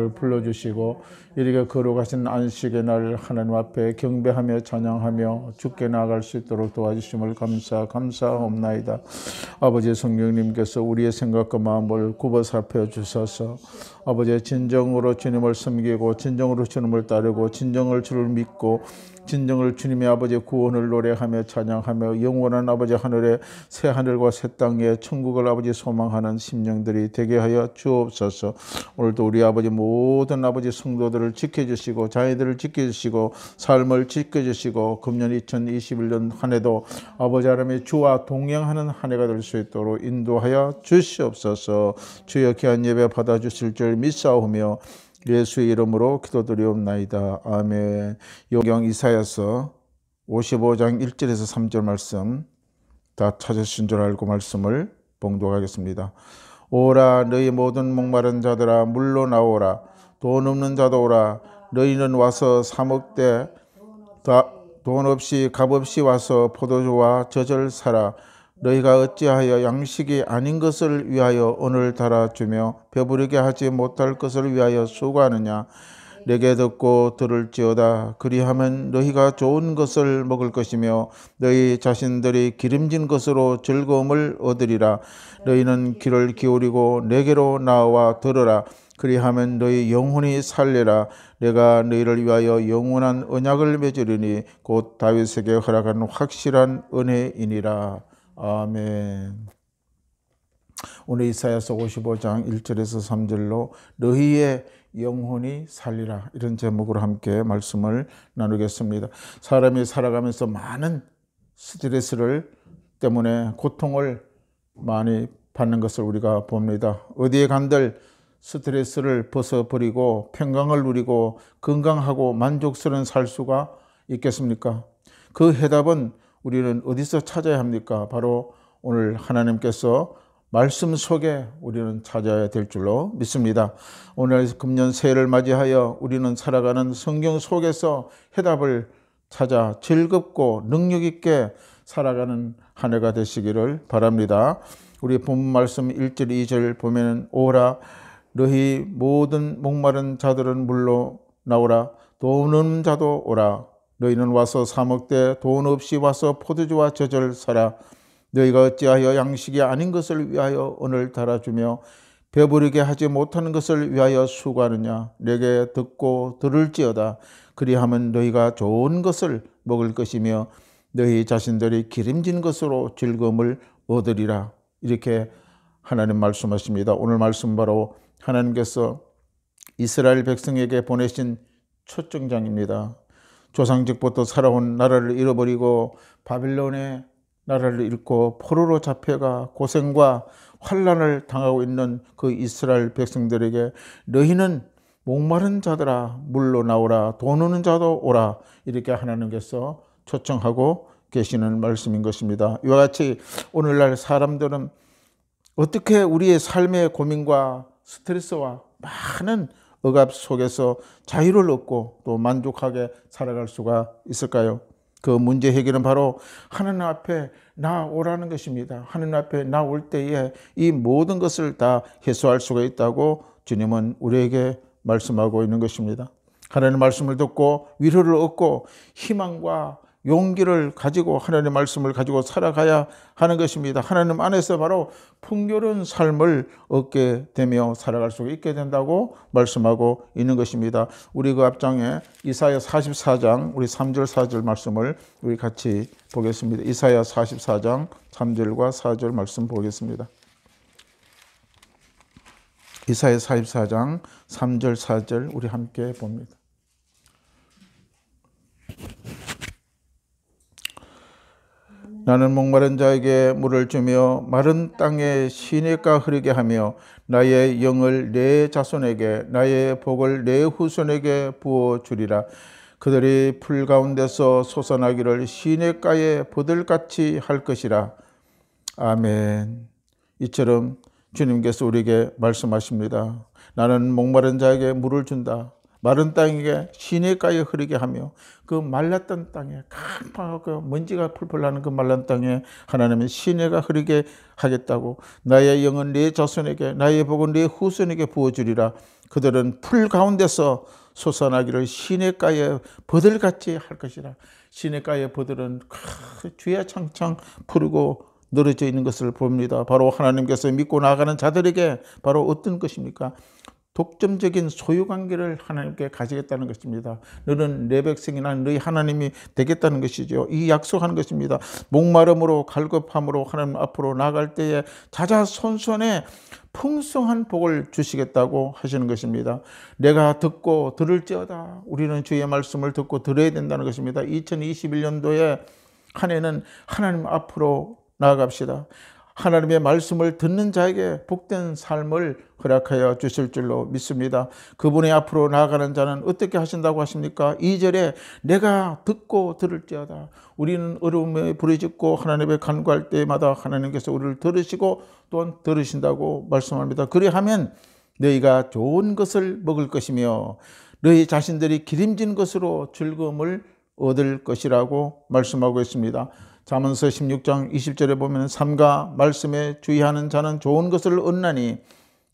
불러주시고 이렇게 거룩하신 안식의 날 하나님 앞에 경배하며 찬양하며 주께 나아갈 수 있도록 도와주심을 감사하옵나이다. 아버지 성령님께서 우리의 생각과 마음을 굽어 살펴 주셔서 아버지 진정으로 주님을 섬기고 진정으로 주님을 따르고 진정을 주를 믿고 진정을 주님의 아버지 구원을 노래하며 찬양하며 영원한 아버지 하늘의 새 하늘과 새 땅에 천국을 아버지 소망하는 심령들이 되게 하여 주옵소서. 오늘도 우리 아버지 모든 아버지 성도들을 지켜주시고 자녀들을 지켜주시고 삶을 지켜주시고 금년 2021년 한 해도 아버지 하나님의 주와 동행하는 한 해가 될 수 있도록 인도하여 주시옵소서. 주여 귀한 예배 받아주실 줄 믿사오며 예수의 이름으로 기도드리옵나이다. 아멘. 요경 이사야서 55장 1절에서 3절 말씀 다 찾으신 줄 알고 말씀을 봉독하겠습니다. 오라 너희 모든 목마른 자들아 물로 나오라. 돈 없는 자도 오라. 너희는 와서 사 먹되 돈 없이 값 없이 와서 포도주와 젖을 사라. 너희가 어찌하여 양식이 아닌 것을 위하여 오늘 달아주며 배부르게 하지 못할 것을 위하여 수고하느냐. 내게 듣고 들을지어다. 그리하면 너희가 좋은 것을 먹을 것이며 너희 자신들이 기름진 것으로 즐거움을 얻으리라. 너희는 귀를 기울이고 내게로 나와 들으라. 그리하면 너희 영혼이 살리라. 내가 너희를 위하여 영원한 언약을 맺으리니 곧 다윗에게 허락한 확실한 은혜이니라. 아멘. 오늘 이사야서 55장 1절에서 3절로 너희의 영혼이 살리라 이런 제목으로 함께 말씀을 나누겠습니다. 사람이 살아가면서 많은 스트레스를 때문에 고통을 많이 받는 것을 우리가 봅니다. 어디에 간들 스트레스를 벗어버리고 평강을 누리고 건강하고 만족스러운 살 수가 있겠습니까? 그 해답은 우리는 어디서 찾아야 합니까? 바로 오늘 하나님께서 말씀 속에 우리는 찾아야 될 줄로 믿습니다. 오늘 금년 새해를 맞이하여 우리는 살아가는 성경 속에서 해답을 찾아 즐겁고 능력 있게 살아가는 한 해가 되시기를 바랍니다. 우리 본문 말씀 1절 2절 보면 오라 너희 모든 목마른 자들은 물로 나오라. 돈 없는 자도 오라. 너희는 와서 사 먹되 돈 없이 와서 포도주와 젖을 사라. 너희가 어찌하여 양식이 아닌 것을 위하여 오늘 달아주며 배부르게 하지 못하는 것을 위하여 수고하느냐. 내게 듣고 들을지어다. 그리하면 너희가 좋은 것을 먹을 것이며 너희 자신들이 기름진 것으로 즐거움을 얻으리라. 이렇게 하나님 말씀하십니다. 오늘 말씀 바로 하나님께서 이스라엘 백성에게 보내신 초청장입니다. 조상직부터 살아온 나라를 잃어버리고 바빌론의 나라를 잃고 포로로 잡혀가 고생과 환난을 당하고 있는 그 이스라엘 백성들에게 너희는 목마른 자들아 물로 나오라. 돈 없는 자도 오라. 이렇게 하나님께서 초청하고 계시는 말씀인 것입니다. 이와 같이 오늘날 사람들은 어떻게 우리의 삶의 고민과 스트레스와 많은 억압 속에서 자유를 얻고 또 만족하게 살아갈 수가 있을까요? 그 문제 해결은 바로 하나님 앞에 나오라는 것입니다. 하나님 앞에 나올 때에 이 모든 것을 다 해소할 수가 있다고 주님은 우리에게 말씀하고 있는 것입니다. 하나님의 말씀을 듣고 위로를 얻고 희망과 용기를 가지고 하나님의 말씀을 가지고 살아가야 하는 것입니다. 하나님 안에서 바로 풍요로운 삶을 얻게 되며 살아갈 수 있게 된다고 말씀하고 있는 것입니다. 우리 그 앞장에 이사야 44장 우리 3절 4절 말씀을 우리 같이 보겠습니다. 이사야 44장 3절과 4절 말씀 보겠습니다. 이사야 44장 3절 4절 우리 함께 봅니다. 나는 목마른 자에게 물을 주며 마른 땅에 시냇가 흐르게 하며 나의 영을 내 자손에게 나의 복을 내 후손에게 부어주리라. 그들이 풀 가운데서 솟아나기를 시냇가에 버들같이 할 것이라. 아멘. 이처럼 주님께서 우리에게 말씀하십니다. 나는 목마른 자에게 물을 준다. 마른 땅에게 시냇가에 흐르게 하며 그 말랐던 땅에 깜빡하고 먼지가 풀풀 나는 그 말란 땅에 하나님의 시내가 흐르게 하겠다고 나의 영은 네 자손에게 나의 복은 네 후손에게 부어주리라. 그들은 풀 가운데서 솟아나기를 시냇가에 버들같이 할 것이라. 시냇가의 버들은 주야 창창 푸르고 늘어져 있는 것을 봅니다. 바로 하나님께서 믿고 나아가는 자들에게 바로 어떤 것입니까? 독점적인 소유관계를 하나님께 가지겠다는 것입니다. 너는 내 백성이나 너희 하나님이 되겠다는 것이죠. 이 약속하는 것입니다. 목마름으로 갈급함으로 하나님 앞으로 나갈 때에 자자손손에 풍성한 복을 주시겠다고 하시는 것입니다. 내가 듣고 들을지어다. 우리는 주의 말씀을 듣고 들어야 된다는 것입니다. 2021년도에 한 해는 하나님 앞으로 나아갑시다. 하나님의 말씀을 듣는 자에게 복된 삶을 허락하여 주실 줄로 믿습니다. 그분의 앞으로 나아가는 자는 어떻게 하신다고 하십니까? 2절에 내가 듣고 들을지어다. 우리는 어려움에 부르짖고 하나님에 간구할 때마다 하나님께서 우리를 들으시고 또한 들으신다고 말씀합니다. 그리하면 너희가 좋은 것을 먹을 것이며 너희 자신들이 기름진 것으로 즐거움을 얻을 것이라고 말씀하고 있습니다. 잠언서 16장 20절에 보면 삼가 말씀에 주의하는 자는 좋은 것을 얻나니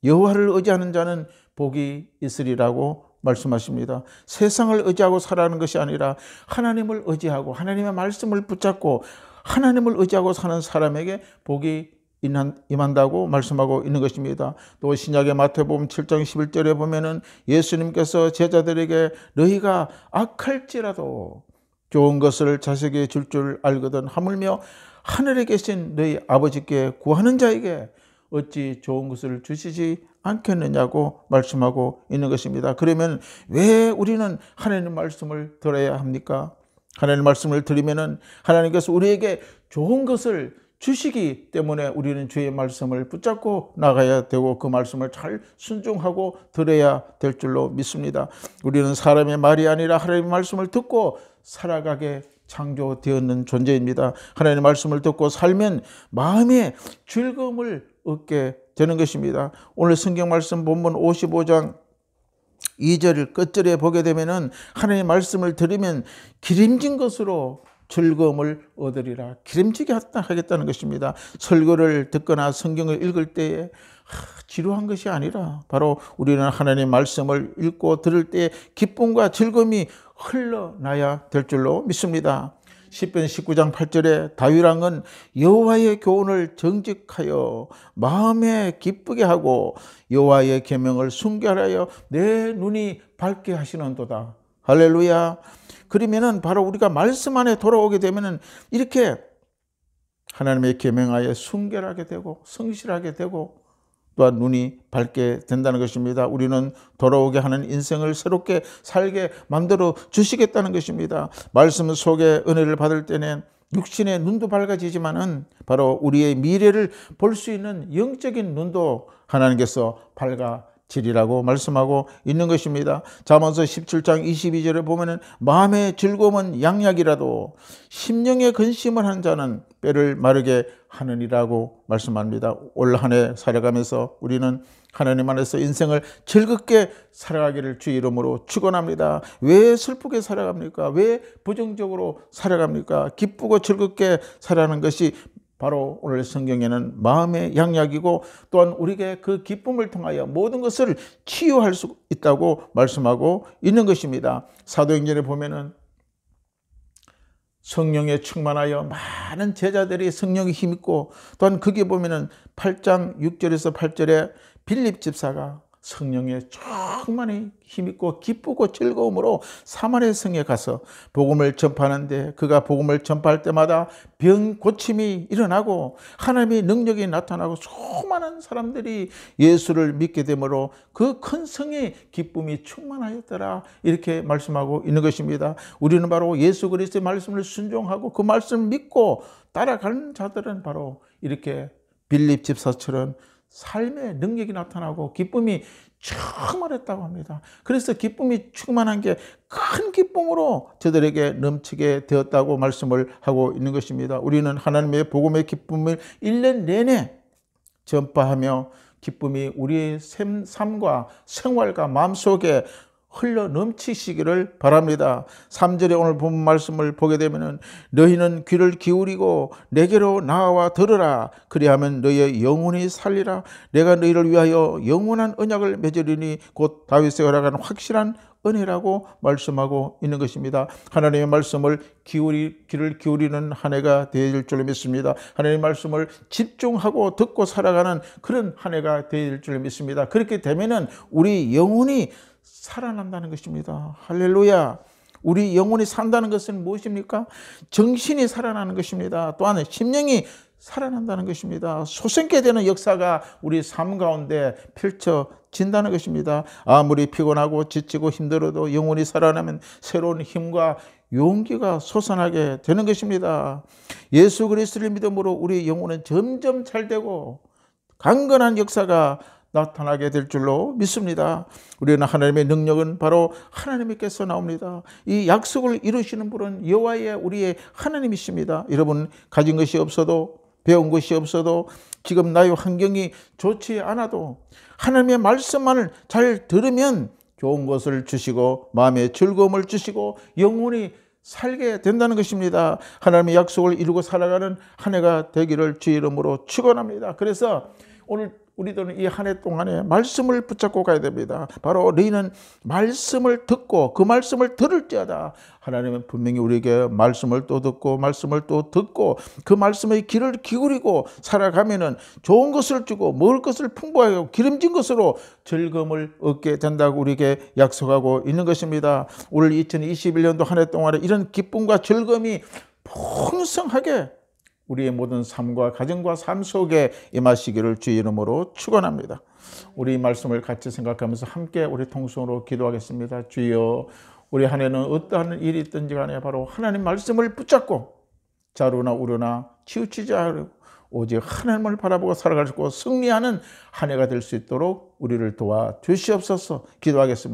여호와를 의지하는 자는 복이 있으리라고 말씀하십니다. 세상을 의지하고 살아가는 것이 아니라 하나님을 의지하고 하나님의 말씀을 붙잡고 하나님을 의지하고 사는 사람에게 복이 임한다고 말씀하고 있는 것입니다. 또 신약의 마태복음 7장 11절에 보면은 예수님께서 제자들에게 너희가 악할지라도 좋은 것을 자식에게 줄 줄 알거든 하물며 하늘에 계신 너희 아버지께 구하는 자에게 어찌 좋은 것을 주시지 않겠느냐고 말씀하고 있는 것입니다. 그러면 왜 우리는 하나님 말씀을 들어야 합니까? 하나님 말씀을 들으면은 하나님께서 우리에게 좋은 것을 주시기 때문에 우리는 주의 말씀을 붙잡고 나가야 되고 그 말씀을 잘 순종하고 들어야 될 줄로 믿습니다. 우리는 사람의 말이 아니라 하나님의 말씀을 듣고 살아가게 창조되었는 존재입니다. 하나님의 말씀을 듣고 살면 마음의 즐거움을 얻게 되는 것입니다. 오늘 성경 말씀 본문 55장 2절 끝절에 보게 되면은 하나님의 말씀을 들으면 기름진 것으로 즐거움을 얻으리라. 기름지게 하겠다는 것입니다. 설교를 듣거나 성경을 읽을 때에 지루한 것이 아니라 바로 우리는 하나님의 말씀을 읽고 들을 때 기쁨과 즐거움이 흘러나야 될 줄로 믿습니다. 시편 19장 8절에 다윗왕은 여호와의 교훈을 정직하여 마음에 기쁘게 하고 여호와의 계명을 순결하여 내 눈이 밝게 하시는도다. 할렐루야. 그러면은 바로 우리가 말씀 안에 돌아오게 되면은 이렇게 하나님의 계명하에 순결하게 되고 성실하게 되고 또한 눈이 밝게 된다는 것입니다. 우리는 돌아오게 하는 인생을 새롭게 살게 만들어 주시겠다는 것입니다. 말씀 속에 은혜를 받을 때는 육신의 눈도 밝아지지만은 바로 우리의 미래를 볼 수 있는 영적인 눈도 하나님께서 밝아지리라고 말씀하고 있는 것입니다. 잠언서 17장 22절에 보면은 마음의 즐거움은 양약이라도 심령의 근심을 한 자는 뼈를 마르게 하느니라고 말씀합니다. 올 한 해 살아가면서 우리는 하나님 안에서 인생을 즐겁게 살아가기를 주 이름으로 축원합니다. 왜 슬프게 살아갑니까? 왜 부정적으로 살아갑니까? 기쁘고 즐겁게 살아가는 것이 바로 오늘 성경에는 마음의 양약이고 또한 우리에게 그 기쁨을 통하여 모든 것을 치유할 수 있다고 말씀하고 있는 것입니다. 사도행전에 보면은 성령에 충만하여 많은 제자들이 성령이 힘있고 또한 거기에 보면은 8장 6절에서 8절에 빌립 집사가 성령에 충만히 힘있고 기쁘고 즐거움으로 사마리아 성에 가서 복음을 전파하는데 그가 복음을 전파할 때마다 병 고침이 일어나고 하나님의 능력이 나타나고 수많은 사람들이 예수를 믿게 되므로 그 큰 성에 기쁨이 충만하였더라 이렇게 말씀하고 있는 것입니다. 우리는 바로 예수 그리스도의 말씀을 순종하고 그 말씀을 믿고 따라가는 자들은 바로 이렇게 빌립 집사처럼 삶의 능력이 나타나고 기쁨이 충만했다고 합니다. 그래서 기쁨이 충만한 게 큰 기쁨으로 저들에게 넘치게 되었다고 말씀을 하고 있는 것입니다. 우리는 하나님의 복음의 기쁨을 1년 내내 전파하며 기쁨이 우리의 삶과 생활과 마음속에 흘러 넘치시기를 바랍니다. 3절에 오늘 본 말씀을 보게 되면은 너희는 귀를 기울이고 내게로 나와 들으라. 그리하면 너희의 영혼이 살리라. 내가 너희를 위하여 영원한 언약을 맺으리니 곧 다윗에 허락한 확실한 은혜라고 말씀하고 있는 것입니다. 하나님의 말씀을 귀를 기울이는 한 해가 되어질 줄 믿습니다. 하나님의 말씀을 집중하고 듣고 살아가는 그런 한 해가 되어질 줄 믿습니다. 그렇게 되면은 우리 영혼이 살아난다는 것입니다. 할렐루야. 우리 영혼이 산다는 것은 무엇입니까? 정신이 살아나는 것입니다. 또한 심령이 살아난다는 것입니다. 소생케 되는 역사가 우리 삶 가운데 펼쳐진다는 것입니다. 아무리 피곤하고 지치고 힘들어도 영혼이 살아나면 새로운 힘과 용기가 솟아나게 되는 것입니다. 예수 그리스도를 믿음으로 우리 영혼은 점점 잘되고 강건한 역사가 나타나게 될 줄로 믿습니다. 우리는 하나님의 능력은 바로 하나님께서 나옵니다. 이 약속을 이루시는 분은 여호와의 우리의 하나님이십니다. 여러분, 가진 것이 없어도, 배운 것이 없어도, 지금 나의 환경이 좋지 않아도 하나님의 말씀만을 잘 들으면 좋은 것을 주시고 마음의 즐거움을 주시고 영혼이 살게 된다는 것입니다. 하나님의 약속을 이루고 살아가는 한 해가 되기를 주의 이름으로 축원합니다. 그래서 오늘 우리들은 이 한 해 동안에 말씀을 붙잡고 가야 됩니다. 바로 너희는 말씀을 듣고 그 말씀을 들을지어다. 하나님은 분명히 우리에게 말씀을 또 듣고 말씀을 또 듣고 그 말씀의 귀를 기울이고 살아가면은 좋은 것을 주고 먹을 것을 풍부하게 하고 기름진 것으로 즐거움을 얻게 된다고 우리에게 약속하고 있는 것입니다. 올 2021년도 한 해 동안에 이런 기쁨과 즐거움이 풍성하게 우리의 모든 삶과 가정과 삶 속에 임하시기를 주의 이름으로 축원합니다. 우리 말씀을 같이 생각하면서 함께 우리 통성으로 기도하겠습니다. 주여, 우리 한 해는 어떠한 일이 있든지 간에 바로 하나님 말씀을 붙잡고 좌로나 우로나 치우치지 않고 오직 하나님을 바라보고 살아가고 승리하는 한 해가 될 수 있도록 우리를 도와주시옵소서. 기도하겠습니다.